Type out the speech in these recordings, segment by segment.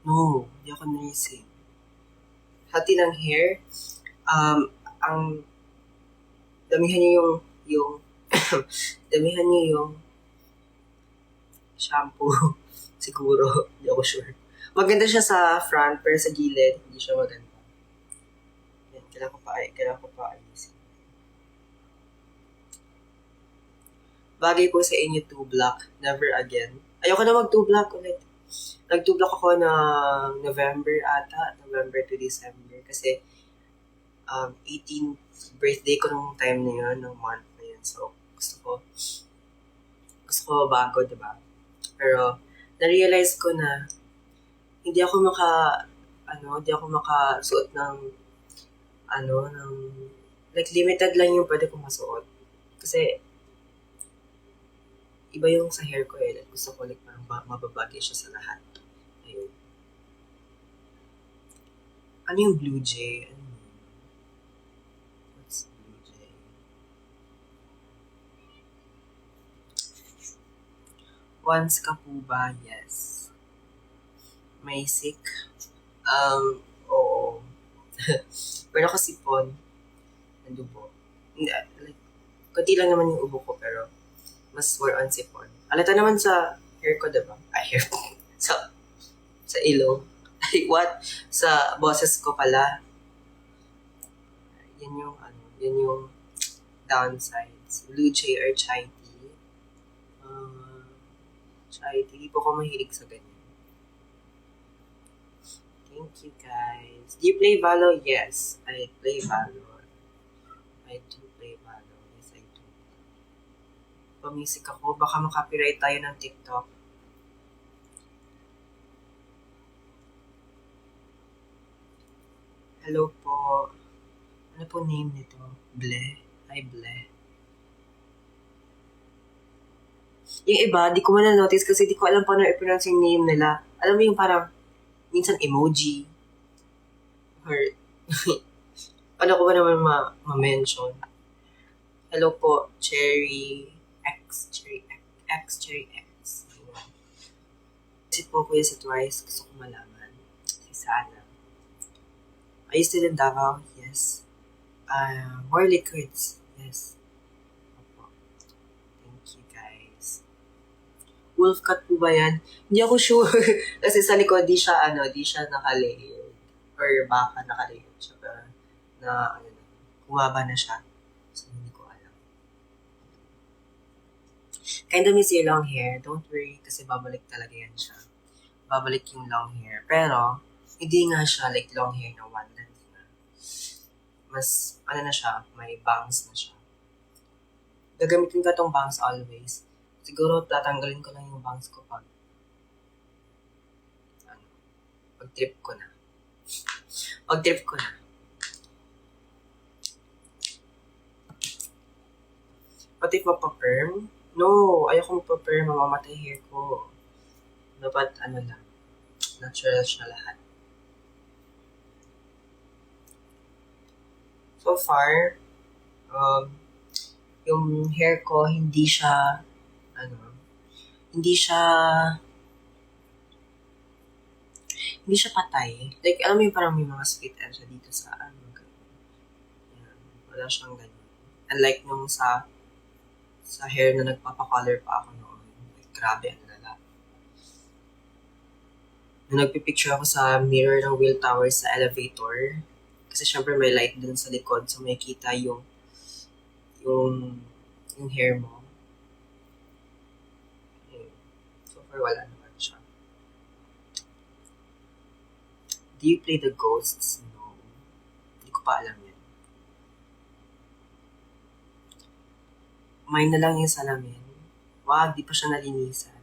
No, hindi ako naising. Hati ng hair, ang damihan niyo yung damihan niyo yung shampoo. Siguro, hindi ako sure. Maganda siya sa front, pero sa gilid, hindi siya maganda. Yan, kailangan ko pa ayusin. Bagay po sa inyo, 2 block. Never again. Ayoko na mag 2 block ulit. Nag 2 block ako ng November ata. November to December. Kasi 18th birthday ko nung time na yun, nung month na yun. So, gusto ko bago, diba? Pero, na-realize ko na hindi ako hindi ako makasuot ng, ng, like, limited lang yung pwede kong masuot. Kasi, iba yung sa hair ko eh. Like, gusto ko, like, parang mababagay siya sa lahat. Ayun. Ano yung Blue Jay? Ano yun? What's Blue Jay? Once ka po ba? Yes. May sick? Oo. Pero ako sipon. Nandubo. Hindi, like, konti lang naman yung ubo ko, pero mas more on sipon. Alata naman sa hair ko, diba? Ay, hair ko. sa ilong. Ay, what? Sa boses ko pala. Yan yung downsides. Blue Jay or chai tea. Chai tea. Di po ako mahilig sa ganyan. Thank you, guys. Do you play Valo? Yes, I play Valo. I do play Valo. Yes, I do. Pamusik ako. Baka makapiright tayo ng TikTok. Hello po. Ano po name nito? Ble? Hi, Ble. Yung iba, di ko man na-notice kasi di ko alam paano i-pronounce yung name nila. Alam mo yung parang, minsan emoji. Or, paano ko ba naman ma-mention? Hello po, Cherry X. Cherry X. Cherry X. Visit po kuya sa Twice. Gusto ko malaman. Si Sana. Are you still in Davao? Yes. More liquids. Yes. Opo. Thank you, guys. Wolf cut po ba yan? Hindi ako sure. Kasi sa likod, di siya naka-layered. Or baka naka-layered siya. Pero, kumaba na siya. So, hindi ko alam. Kinda miss your long hair. Don't worry, kasi babalik talaga yan siya. Babalik yung long hair. Pero, hindi nga siya like long hair na one length na. Mas, na siya, may bangs na siya. Gagamitin ko tong bangs always. Siguro, tatanggalin ko lang yung bangs ko pag trip ko na. Pag trip ko na. Pati magpa-perm? No, ayoko magpa-perm. Mamamatay hair ko. Dapat, lang. Natural siya lahat. So far, yung hair ko, hindi siya patay. Like, alam mo yung parang may mga split end siya dito sa Yan. Wala siyang ganyan. Unlike nung sa hair na nagpapakolor pa ako noon. Like, grabe, ang lala. Nung nagpipicture ako sa mirror ng Will Towers sa elevator, kasi syempre may light dun sa likod, so may kita yung hair mo. So far, wala naman siya. Do you play the ghosts? No. Hindi ko pa alam yan. May na lang yung salamin. Wag, di pa siya nalinisan.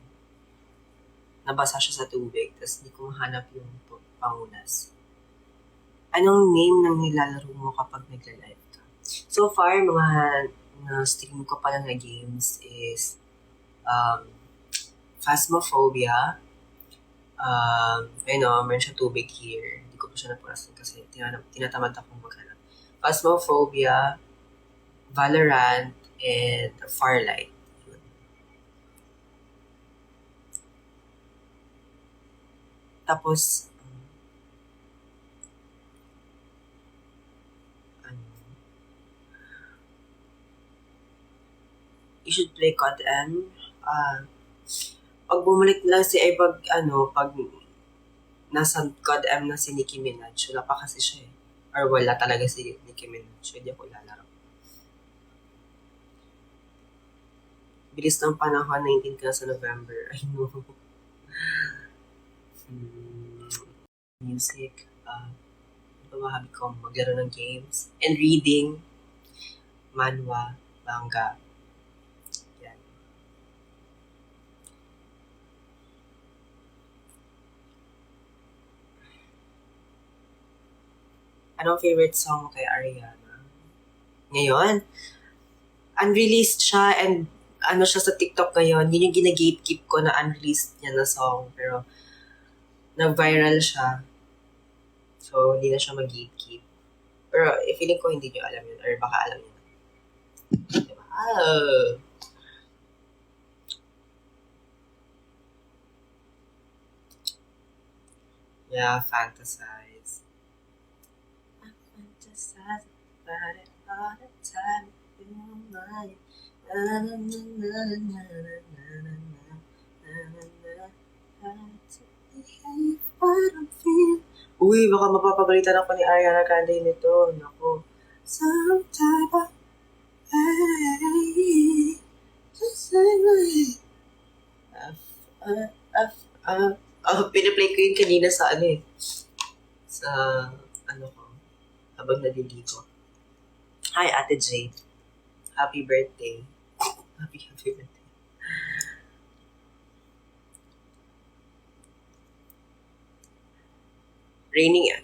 Nabasa siya sa tubig, tapos di ko mahanap yung pangunas. Anong name ng nilalaro mo kapag nagla-live ka? So far, mga na-stream ko pa lang na games is Phasmophobia. Meron siya tubig here. Hindi ko pa siya napurasan kasi tinatamad akong maghanap. Phasmophobia, Valorant, and Farlight. Tapos, ano, you should play COD M. Pag bumalik lang si ay pag nasa COD M na si Nicki Minaj, wala pa kasi siya eh. Or wala talaga si Nicki Minaj, hindi ako lalaro. Bilis ng panahon, 19 ka sa November. I know. Music. Mahabi ko maglaro ng games. And reading. Manhwa. Manga. Yan. Anong favorite song mo kay Ariana? Ngayon, unreleased siya and ano siya sa TikTok ngayon, yun yung gina-gatekeep ko na unreleased niya na song. Pero, nag-viral siya. So, hindi na siya mag-gatekeep. Pero, feeling ko hindi niyo alam yun or baka alam niyo. Diba? Yeah, fantasize. I fantasize about it all the time. You're mine. Na, na, na, na, na, na, na, na, what I'm feeling. Uy, baka mapapagalitan ako ni Ariana Grande nito. Naku. Some type of way. Just say piniplay ko yung kanina sa ano eh. Sa ano ko. Habang naliligo. Hi, Ate Jade. Happy birthday. Happy birthday.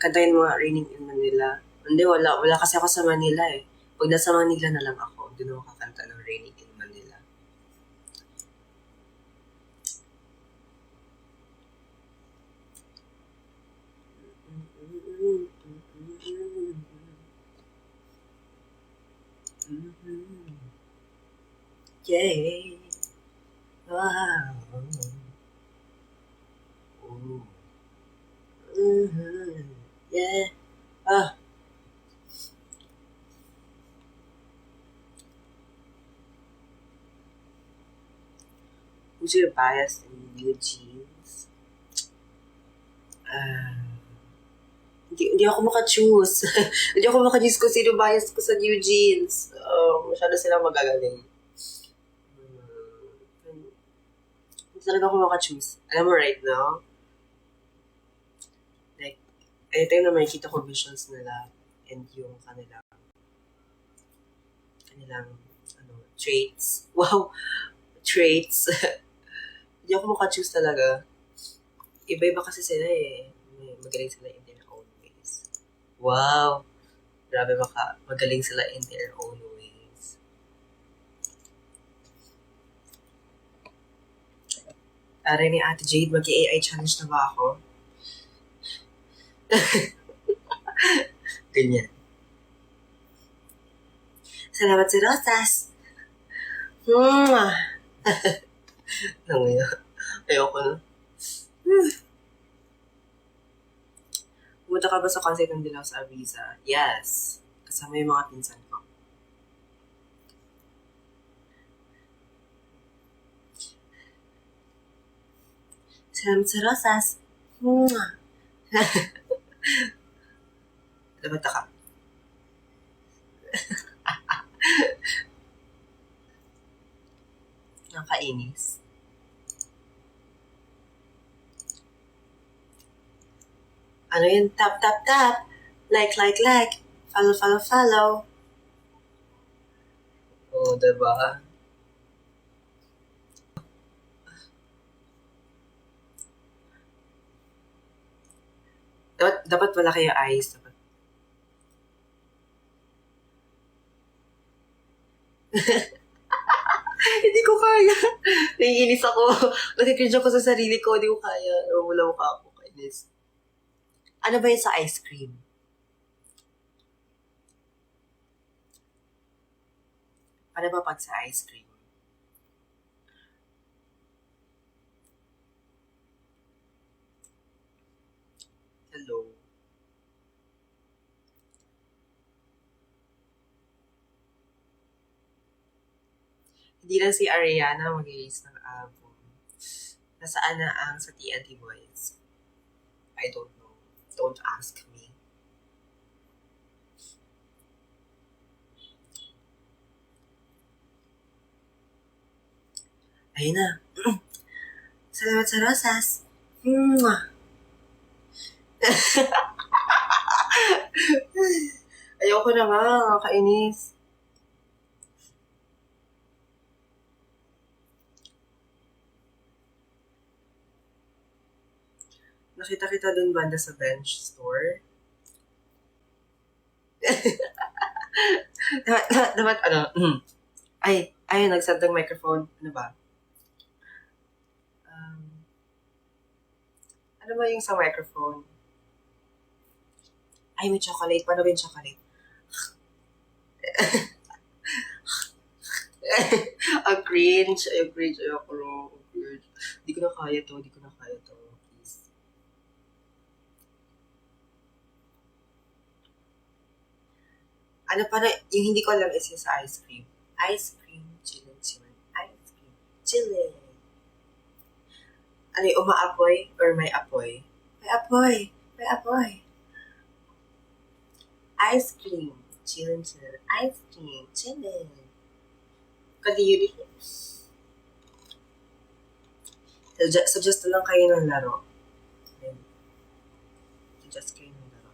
Kantayin mo nga Raining in Manila. Hindi, wala kasi ako sa Manila eh. Pag nasa Manila na lang ako, doon ako kakanta ng Raining in Manila. Yeah. Wow. Yeah. Who's your bias in new jeans? Hindi ako maka-choose. Hindi ako maka-choose kung sino bias ko sa new jeans. Masyado silang magagaling. Hindi talaga ako maka-choose. Alam mo right now, like, anytime na makikita ko visions nila and yung kanilang traits. Wow! Traits. Hindi ako maka-choose talaga. Iba-iba kasi sila eh. Magaling sila in their own ways. Wow! Grabe magaling sila in their own ways. Aray ni Ate Jade, mag-AI challenge na ba ako? Ganyan. Salamat sa rosas. Ayoko na. Pumunta ka ba sa concert ng Dilaw sa Ariza? Yes. Kasama yung mga pinsan ko. Salamat sa rosas. Dapat ka. Nakainis. Ano yun? Tap, tap, tap. Like. Follow. Oo, diba? Dapat wala kayo eyes. Dapat. Hindi ko kaya. Naiinis ako. Nag-cringe ako sa sarili ko. Hindi ko kaya. Wala ka ako. Kainis. Ano ba yun sa ice cream? Ano ba pag sa ice cream? Hindi lang si Ariana mag-release ng album. Nasaan na ang sa TNT Boys? I don't know. Don't ask me. Ayun na. Salamat sa rosas. Mwah! Ayoko na nga. Kainis. Nakita kita dun banda sa bench store. dapat ano? Ay, nagsad ng microphone. Ano ba? Ano ba yung sa microphone? Ay, may chocolate. Paano ba yung chocolate? Ang cringe. Ay, cringe. Ayoko lang. Di ko na kaya to. Please. Ano pa na, yung hindi ko alam is yung sa ice cream. Ice cream, chillin. Ice cream, chillin. Ano yung umaapoy or may apoy? May apoy. Ice cream, chillin. Ice cream, chillin. Kadiri. Suggest na lang kayo ng laro. Suggest kayo ng laro.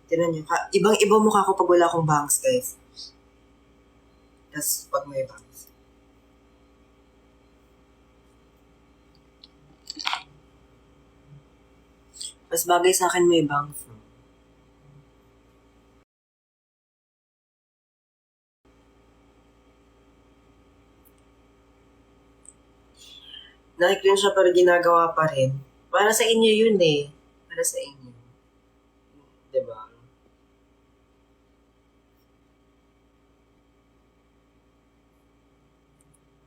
Tinan nyo, ibang mukha ko pag wala akong bangs, guys. Tapos pag may bangs. Mas bagay sa akin may bangs. Nakikita siya pero ginagawa pa rin. Para sa inyo yun eh. Para sa inyo. Diba?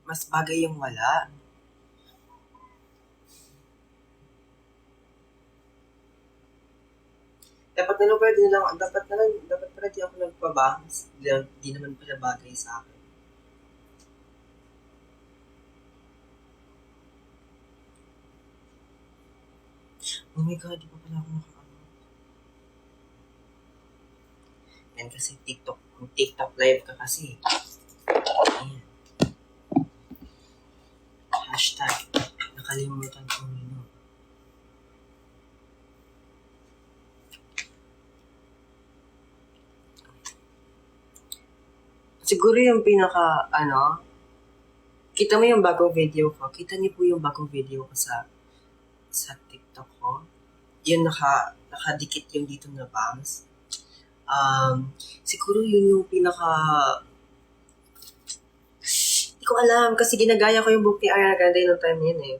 Mas bagay yung wala. Dapat na lang pala di ako nagpabangs. Di naman pala bagay sa akin. Oh my God, di pa pala ako nakaano. Yan kasi TikTok live ka kasi. Ayan. Hashtag, nakalimutan ko nino. Siguro yung pinaka, kita mo yung bagong video ko. Kita niyo po yung bagong video ko sa TikTok ko. Yun nakadikit yung dito na bangs. Siguro yun yung pinaka... Hindi ko alam kasi ginagaya ko yung book ni Ariana Grande nung time yun eh.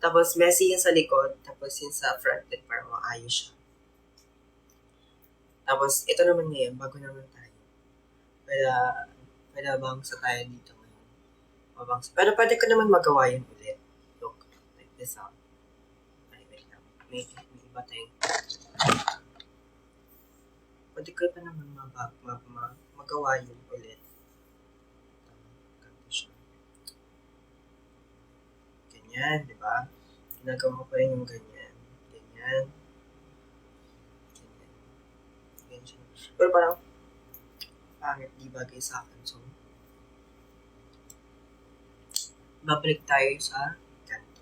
Tapos messy yung sa likod. Tapos yung sa front like parang maayos siya. Tapos ito naman ngayon, bago naman tayo. Pwede bang sa tayo dito ngayon? Mabangsa. Pero pwede ko naman magawa yun ulit. Look, like this out. Ay, wait lang. May iba tayong... Pwede ko pa naman magawa yun ulit. Ganito siya. Ganyan, di ba? Ginagawa ko pa rin yung ganyan. Ganyan. Siya. Pero parang pangit, di bagay sa akin. So, babalik tayo sa ganito.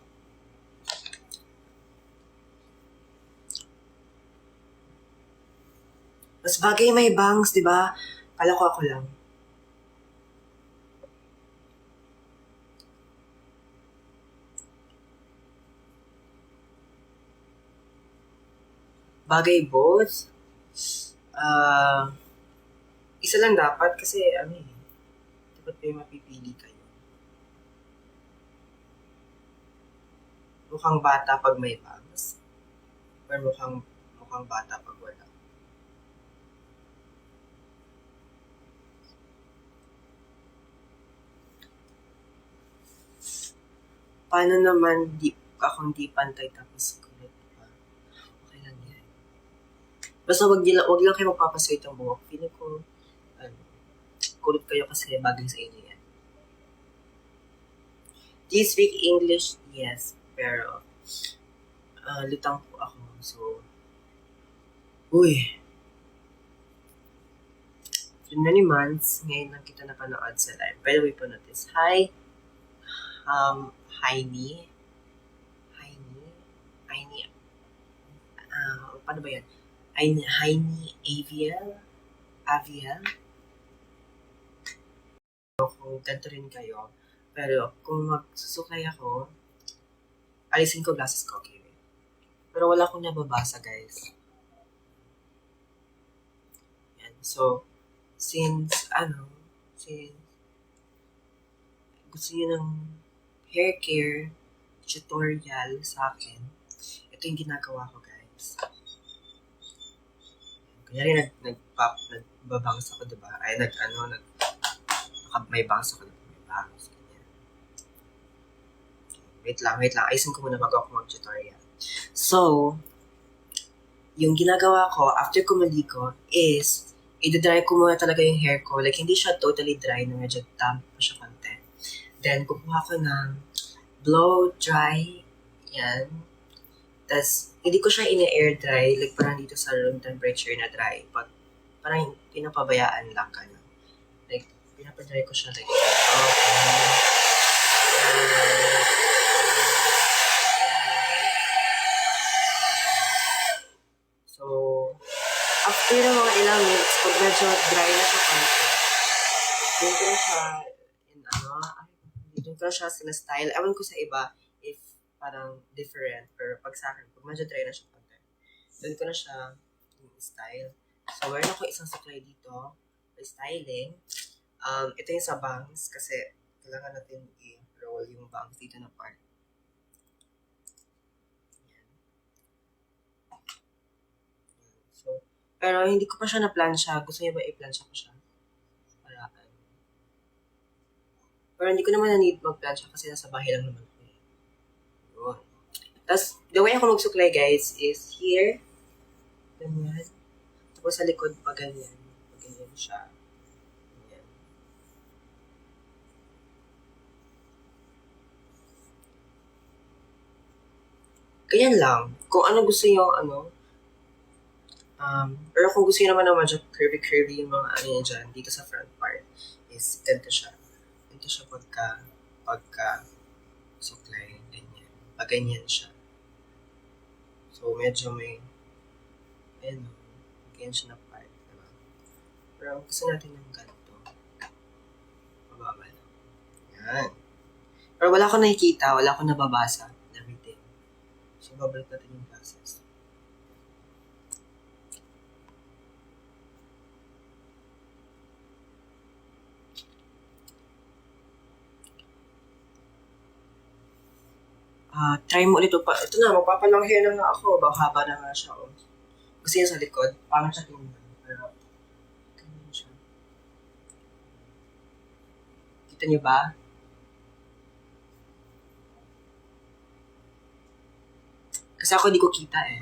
Mas bagay may bangs, di ba? Kala ko ako lang. Bagay both. Isa lang dapat kasi dapat may mapipili kayo. Mukhang bata pag may bangs. Or mukhang bata pag wala. Paano naman akong di pantay tapos kulit pa? Okay lang yan. Basta wag lang kayo magpapaswit ang buhok. Feeling ko, magkulot kayo kasi bagay sa inyo yan. Do you speak English? Yes, pero lutang po ako. So, uy, for many months, ngayon lang kita napanood sa live. By the way po notice, hi, Heini, paano ba yan? Heini Aviel. Kung ganito rin kayo, pero kung magsusuklay ako, alisin ko glasses ko, okay? Pero wala akong nababasa, guys. Yan. So, since gusto niyo ng hair care tutorial sa akin, ito yung ginagawa ko, guys. Kunyari, nagbabangs ako, diba? Ay, may bangs ako, may bangs. Wait lang. Ayusin ko muna bago ako mag-tutorial. So, yung ginagawa ko, after ko maligo, is, i-dry ko muna talaga yung hair ko. Like, hindi siya totally dry, na medyo damp pa siya konti. Then, kukuha ko ng blow dry. Yan. Tapos, hindi ko siya ina-air dry. Like, parang dito sa room temperature na dry. But, parang pinapabayaan lang ka na. Like, pinapadry ko siya like, so, after ng mga ilang minutes, pag medyo dry na siya konti, doon ko na siya, doon ko na siya sinastyle. Ewan ko sa iba, if parang different, pero pag sa akin, pag medyo dry na siya konti, doon ko na siya style. So, meron ako isang suklay dito, for styling. Ito yung sa bangs, kasi kailangan natin i-roll yung bangs dito na part. So, pero hindi ko pa siya na-plansya. Gusto niyo ba i-plansya ko siya? Pero hindi ko naman na-need mag-plansya kasi nasa bahay lang naman ko. Yun. Tapos, the way ako magsuklay, guys, is here. Ganyan. Tapos sa likod pa ganyan. Ganyan siya. Ganyan. Ganyan lang. Kung ano gusto niyo, pero kung gusto niyo naman na medyo curvy yung mga ano niya dyan, dito sa front part, is ganito siya. Ganito siya pagka suklay, ganyan. Pag ganyan siya. So, medyo may, ganyan siya na part, diba? Pero gusto natin ng ganito. Mababa lang. Yan. Pero wala akong nakikita, wala akong nababasa. Everything. So, babalik natin yung process. Try mo ulit. Ito na, magpapalang hair na nga ako. Haba na nga siya. Oh. Kasi yung sa likod, parang siya tingnan. Pero, ganyan siya. Kita niyo ba? Kasi ako di ko kita eh.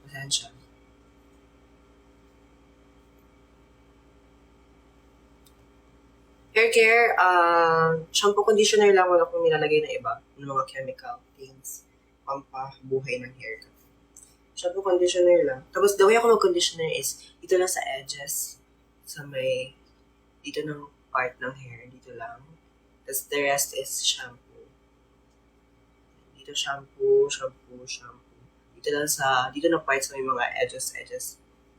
Pasensya. Hair care, shampoo conditioner lang wala akong nilalagay na iba ng mga chemical things. Pampabuhay ng hair ko. Shampoo conditioner lang. Tapos the way ako mag-conditioner is dito lang sa edges. Sa may, dito ng part ng hair. Dito lang. Tapos the rest is shampoo. Dito shampoo. Dito lang na part sa may mga edges.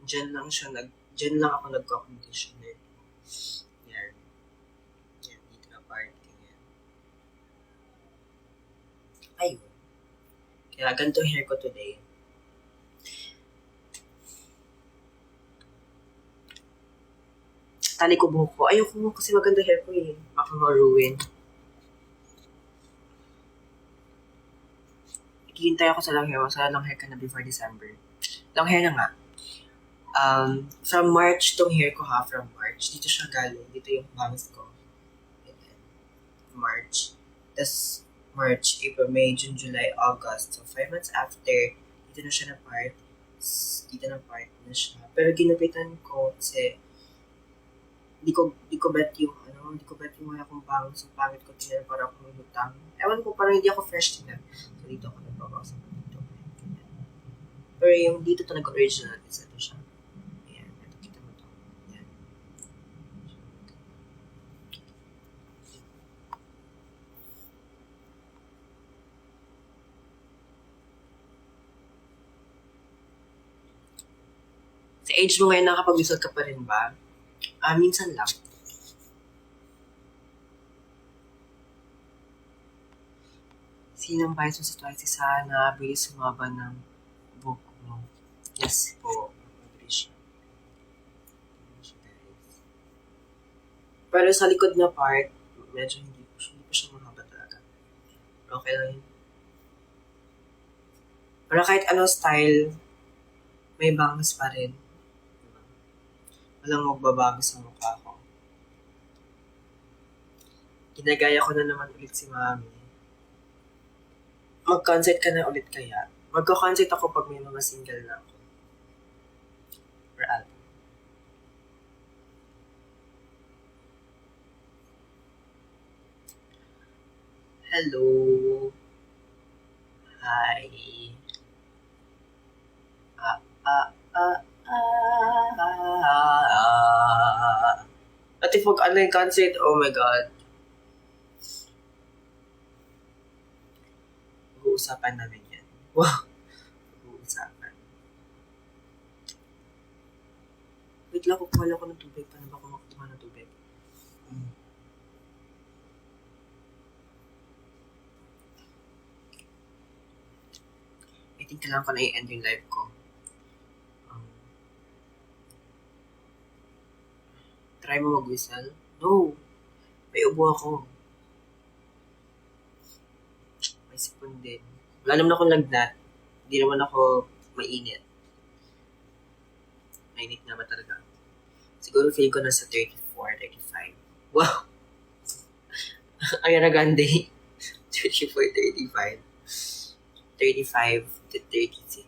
Diyan lang ako nagko-conditioner. Yan. Dito na part. Ganyan. Ayun. Kaya ganito hair ko today. Tali ko buhok ko. Ayoko kasi maganda hair ko eh. Baka ma-ruin. Hihintay ako sa long hair. Sa long hair ka na before December. Long hair na nga. From March tong hair ko ha. From March. Dito siya galing. Dito yung bangs ko. March. Tapos March, April, May, June, July, August. So 5 months after, dito na siya na part. Dito na part na siya. Pero ginupitan ko kasi di ko bet yung, di ko bet yung wala kong bangs, yung pangit ko tingnan para akong lumutang. Ewan ko, parang hindi ako fresh tingnan. So, dito ako nagbabawasan dito. Pero yung dito talaga original is ito siya. Ayan, ito, kita mo to. Ayan. Sa age mo ngayon, nakapag-result ka pa rin ba? Minsan lang. Sinang bias mo sa twice sana, bilis sumaba ng book mo. Yes po. Agree siya. Pero sa likod na part, medyo hindi pa siya mahaba talaga. Okay lang yun. Pero kahit ano style, may bangs pa rin. Diba? Walang magbabago sa mukha ko. Ginagaya ko na naman ulit si Mami. Mag-concert ka na ulit kaya? Magko-concert ako pag may mga single na ako. Or album. Hello. Hi. At if mag-online concert, oh my God. Pag-uusapan namin yan. Wow. Pag-uusapan. Wait lang, kukuha lang ako ng tubig. Paano ba ako makukuha ng tubig? I think kailangan ko na i-end yung live ko. Try mo mag-whistle? No. May ubo ako. May sipon din. Wala naman akong lagnat. Hindi naman ako mainit. Mainit nga ba talaga? Siguro feel ko nasa 34, 35. Wow! Ariana Grande. 34, 35. 35 to 36.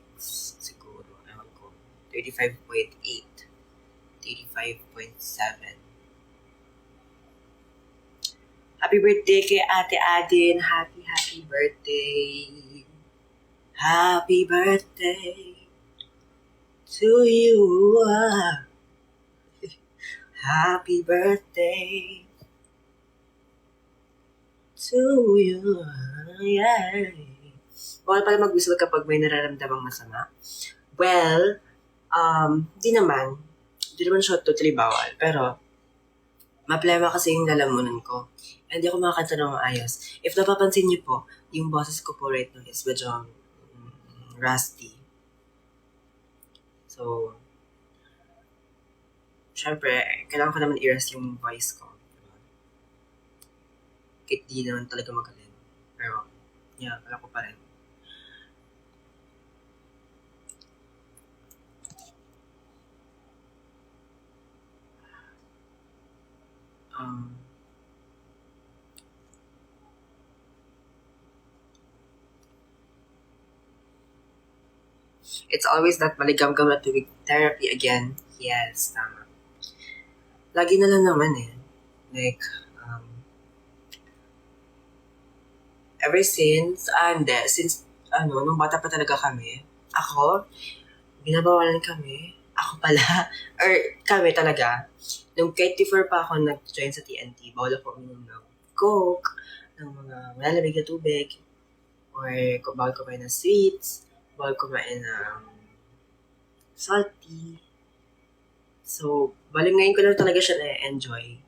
Siguro. Ewan ko. 35.8. 35.7. Happy birthday kay Ate Adin. Happy birthday. Happy birthday to you. Happy birthday to you. Yeah. Bawal pala mag-whistle kapag may nararamdamang masama. Well, di naman. Di naman siya totally bawal. Pero, maplema kasi yung lalamunan ko. Hindi ako makakanta ng maayos. If napapansin niyo po, yung boses ko po right now is medyo rusty. So, syempre, kailangan ko naman i-rest yung voice ko. Kahit di naman talaga magaling. Pero, yeah, alam ko pa rin. It's always that maligam-gam na tubig therapy again. Yes, tama. Lagi na lang naman eh. Like, ever since, nung bata pa talaga kami, ako, binabawalan kami, ako pala, or kami talaga, nung kahit before pa ako nag-join sa TNT, bawal ako uminom ng Coke, ng mga malalabig na tubig, or bawal kumain ng sweets, bawal kumain ng salty. So, bali ngayon ko lang talaga siya na-enjoy.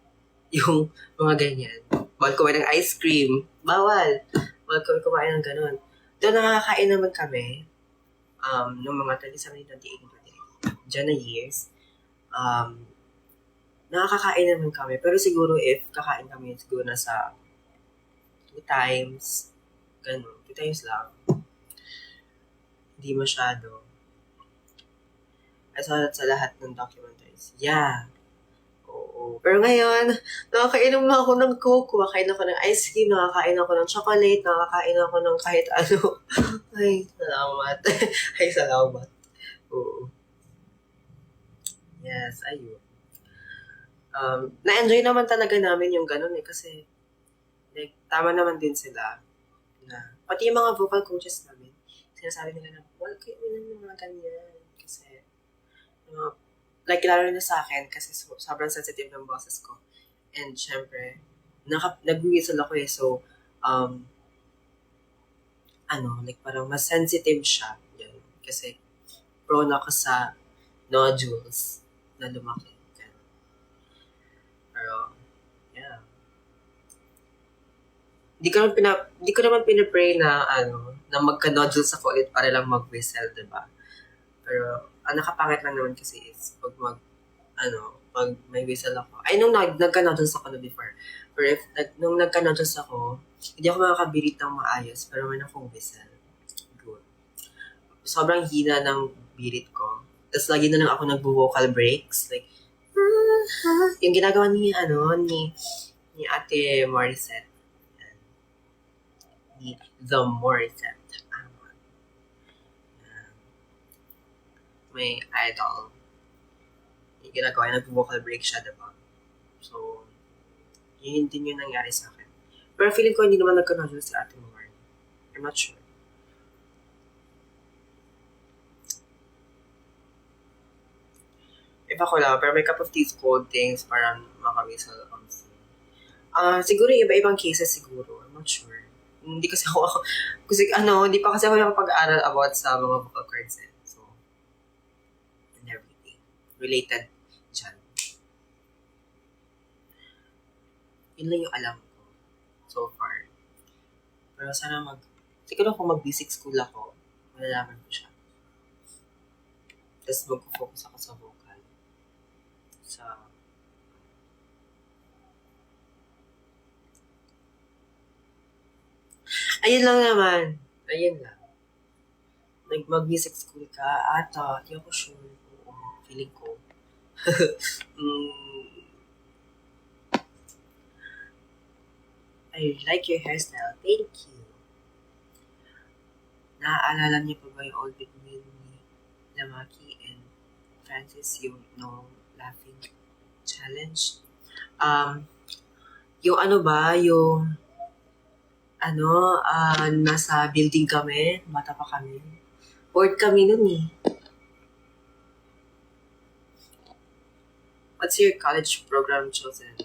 Yung mga ganyan. Bawal kumain ng ice cream. Bawal. Bawal kami kumain ng ganun. Doon nakakain naman kami ng mga 27, 28, 29. Diyan na years. Nakakakain naman kami. Pero siguro if kakain kami, siguro nasa 2 times. Ganun. 2 times lang. Hindi masyado. Sa lahat ng documentaries. Yeah. Oo. Pero ngayon, nakakainom na ako ng Coke, kumakain ako ng ice cream, nakakain ako ng chocolate, nakakain ako ng kahit ano. Ay, salamat. Ay, salamat. Oo. Yes, ayun. Na-enjoy naman talaga namin yung ganun eh. Kasi, like, tama naman din sila na, pati yung mga vocal coaches namin, sinasabi nila na, wala kayo ng mga ganyan. Kasi, uh, like, lalo na sa akin, kasi sobrang sensitive ng boses ko. And, syempre, nag-whistle ako eh. So, like, parang mas sensitive siya. Yan. Kasi, prone ako sa nodules na lumaki. Ganun. Pero, yeah. Di ko naman pinapray na, na magka-nodules ako ulit para lang mag-whistle, diba? Pero, ang nakapangit lang naman kasi is, pag may whistle ako. Ay, nung nagka-nodules ako na before. Pero nung nagka-nodules ako, hindi ako makakabirit ng maayos, pero man akong whistle. Good. Sobrang hina ng birit ko. Tapos lagi na lang ako nagbo-vocal breaks. Like, yung ginagawa ni Ate Morissette. Ni The Morissette. May idol. Yung ginagawa, nag-vocal break siya, diba? So, yun din yung nangyari sa akin. Pero feeling ko hindi naman nagka-nodule si Ate Mar. I'm not sure. Iba ko lang, pero may cup of tea cold things parang makamisal on phone. Siguro yung iba-ibang cases siguro. I'm not sure. Hindi kasi ako, hindi pa kasi ako nakapag-aral about sa mga vocal cords eh. So, and everything. Related dyan. Yun lang yung alam ko so far. Pero sana siguro kung mag-basic school ako, malalaman ko siya. Tapos mag-focus ako sa vocal. Ayun lang naman. Ayun lang. Mag-music school ka, ata, di ako sure. Feeling ko. I like your hairstyle. Thank you. Naaalala niyo pa ba yung old video ni Lamaki and Francis yung no laughing challenge? Yung nasa building kami, bata pa kami. Bored kami nun eh. What's your college program chosen?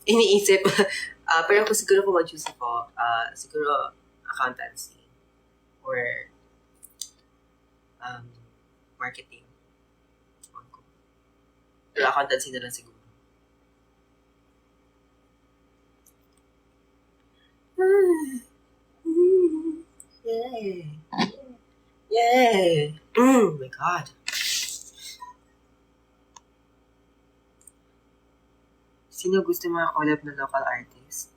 Iniisip. Pero siguro kung mag-choose ako, siguro accountancy or marketing. Pero accountancy na lang siguro. Yay! Yay! Oh my God. Sino gusto mga collab na local artist?